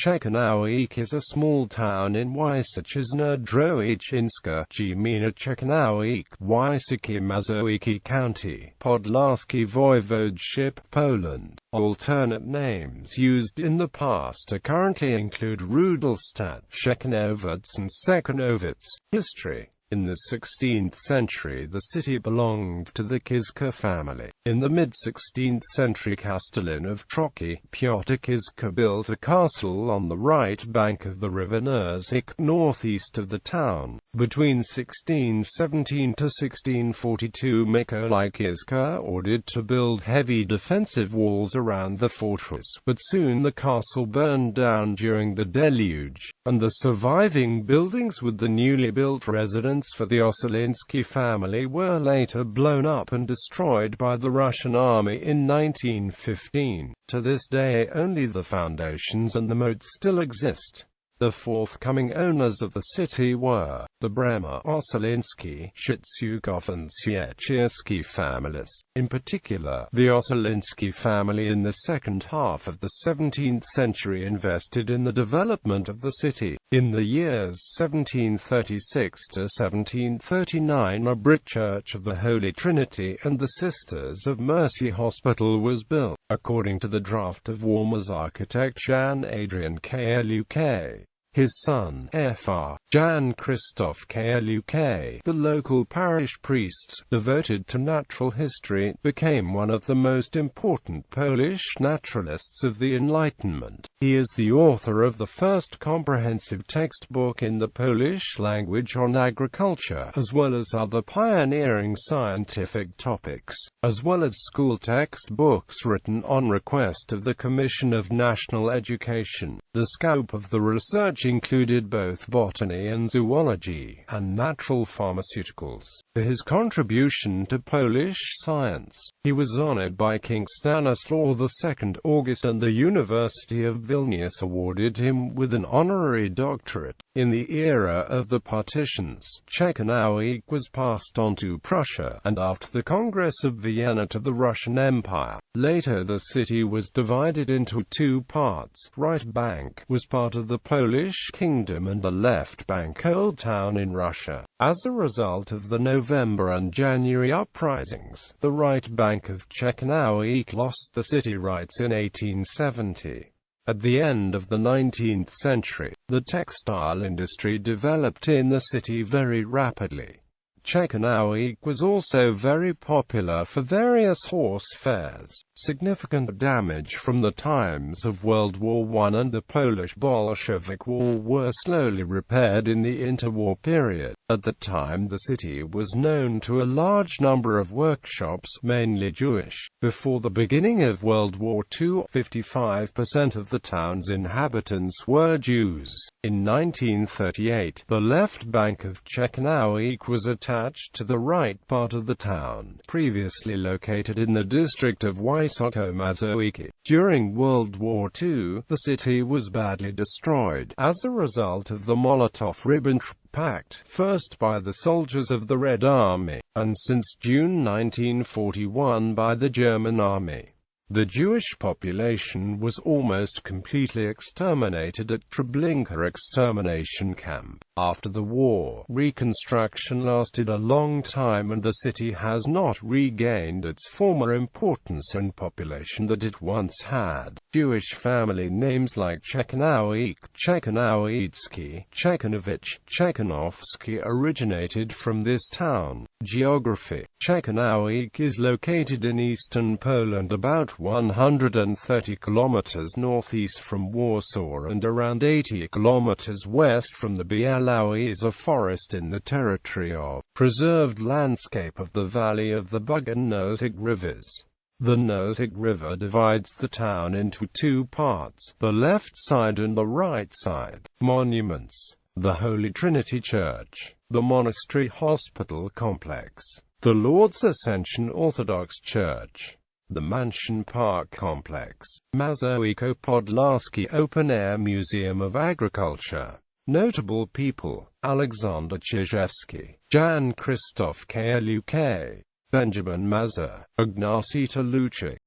Tshekhanovets is a small town in Wysoczyzna Drohiczyńska, Gmina Ciechanowiec, Wysokie Mazowieckie County, Podlaskie Voivodeship, Poland. Alternate names used in the past currently include Rudelstadt, Tshekhanovits and Tsekhanovets. History. In the 16th century the city belonged to the Kiska family. In the mid-16th century Castellan of Troki, Piotr Kiska built a castle on the right bank of the river Nersik, northeast of the town. Between 1617 to 1642 Mikołaj Kiska ordered to build heavy defensive walls around the fortress, but soon the castle burned down during the deluge, and the surviving buildings with the newly built residence for the Ossolinsky family were later blown up and destroyed by the Russian army in 1915. To this day only the foundations and the moat still exist. The forthcoming owners of the city were the Bremer Ossolinsky, Szyszczukov and Siekierski families. In particular, the Ossolinsky family in the second half of the 17th century invested in the development of the city. In the years 1736 to 1739 a brick church of the Holy Trinity and the Sisters of Mercy Hospital was built, according to the draft of Warmer's architect Jan Adrian Fijałkowski. His son, Fr. Jan Krzysztof Fijałkowski, the local parish priest, devoted to natural history, became one of the most important Polish naturalists of the Enlightenment. He is the author of the first comprehensive textbook in the Polish language on agriculture, as well as other pioneering scientific topics, as well as school textbooks written on request of the Commission of National Education. The scope of the research included both botany and zoology, and natural pharmaceuticals. For his contribution to Polish science, he was honored by King Stanislaw II August, and the University of Vilnius awarded him with an honorary doctorate. In the era of the partitions, Tshekhanovets was passed on to Prussia, and after the Congress of Vienna to the Russian Empire. Later the city was divided into two parts. Right bank was part of the Polish Kingdom and the left bank Old Town in Russia. As a result of the November and January uprisings, the right bank of Tshekhanovets lost the city rights in 1870. At the end of the 19th century, the textile industry developed in the city very rapidly. Tshekhanovets was also very popular for various horse fairs. Significant damage from the times of World War I and the Polish-Bolshevik War were slowly repaired in the interwar period. At the time the city was known to a large number of workshops, mainly Jewish. Before the beginning of World War II, 55% of the town's inhabitants were Jews. In 1938, the left bank of Tshekhanovets was attached to the right part of the town, previously located in the district of Wysokie Mazowieckie. During World War II, the city was badly destroyed as a result of the Molotov-Ribbentrop Pact, first by the soldiers of the Red Army, and since June 1941 by the German Army. The Jewish population was almost completely exterminated at Treblinka extermination camp. After the war, reconstruction lasted a long time and the city has not regained its former importance and population that it once had. Jewish family names like Tshekhanovets, Tshekhanovetsky, Tshekhanovich, Tshekhanovsky originated from this town. Geography. Tshekhanovets is located in eastern Poland, about 130 kilometers northeast from Warsaw and around 80 kilometers west from the Białowieża forest in the territory of preserved landscape of the valley of the Bug and Nosek rivers. The Nosek River divides the town into two parts, the left side and the right side. Monuments: the Holy Trinity Church, the Monastery Hospital Complex, the Lord's Ascension Orthodox Church, the Mansion Park Complex, Mazowiecko-Podlaskie Open Air Museum of Agriculture. Notable people: Alexander Czyżewski, Jan Krzysztof Fijałkowski, Benjamin Mazur, Ignacy Luczyk.